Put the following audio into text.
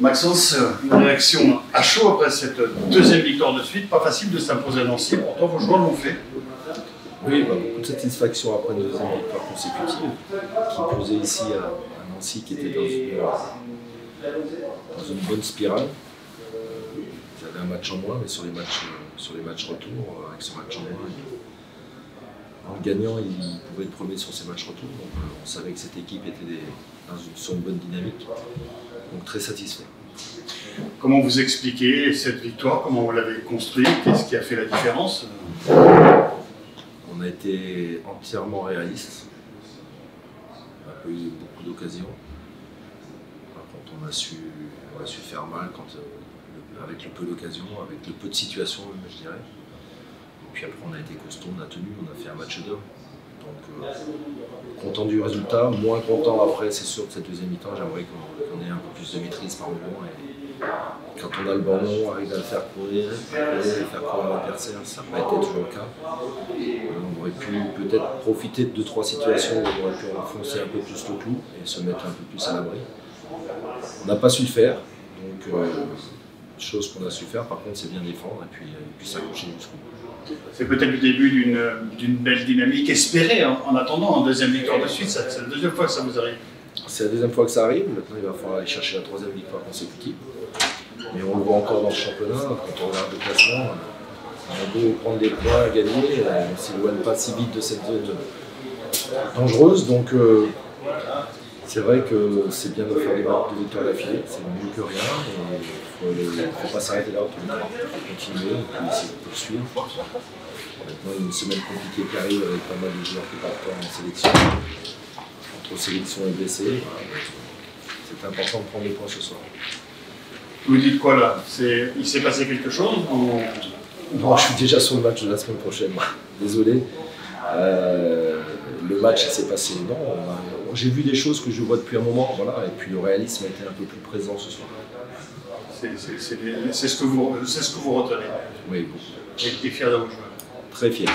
Maxence, une réaction à chaud après cette deuxième victoire de suite. Pas facile de s'imposer à Nancy, pourtant vos joueurs l'ont fait. Oui, beaucoup de satisfaction après une deuxième victoire consécutive, qui posait ici à Nancy, qui était dans une bonne spirale. Ils avaient un match en moins, mais sur les matchs retour, avec ce match en moins, en gagnant, ils pouvaient être premiers sur ces matchs retour. Donc on savait que cette équipe était sur une bonne dynamique, donc très satisfait. Comment vous expliquez cette victoire? Comment vous l'avez construite? Qu'est-ce qui a fait la différence? On a été entièrement réaliste. On n'a pas eu beaucoup d'occasions. Par contre, on a su faire mal avec le peu d'occasions, avec le peu de situations, je dirais. Et puis après, on a été costaud, on a tenu, on a fait un match d'homme. Donc, content du résultat, moins content après, c'est sûr, de cette deuxième mi-temps. J'aimerais qu'on ait un peu plus de maîtrise par moment. Et quand on a le ballon, on arrive à le faire courir et faire courir l'adversaire, ça n'a pas été toujours le cas. On aurait pu peut-être profiter de 2-3 situations où on aurait pu enfoncer un peu plus le clou et se mettre un peu plus à l'abri. On n'a pas su le faire, donc chose qu'on a su faire, par contre c'est bien défendre et puis s'accrocher jusqu'au bout. C'est peut-être le début d'une belle dynamique espérée en attendant en deuxième victoire de suite. C'est la deuxième fois que ça vous arrive. C'est la deuxième fois que ça arrive, maintenant il va falloir aller chercher la troisième victoire consécutive. Mais on le voit encore dans le championnat, quand on regarde le classement, on peut prendre des points à gagner, on ne s'éloigne pas si vite de cette zone dangereuse. Donc c'est vrai que c'est bien de faire des victoires d'affilée, c'est mieux que rien. Il ne faut pas s'arrêter là, il faut continuer, et puis essayer de poursuivre. Maintenant, il y a une semaine compliquée qui arrive avec pas mal de joueurs qui partent en sélection. Entre sélection et blessés, c'est important de prendre les points ce soir. Vous dites quoi là? Il s'est passé quelque chose ou... Non, je suis déjà sur le match de la semaine prochaine, désolé. Le match s'est passé, non. J'ai vu des choses que je vois depuis un moment, voilà, et puis le réalisme a été un peu plus présent ce soir. C'est ce que vous retenez. Oui. Et fier de vos joueurs. Très fier.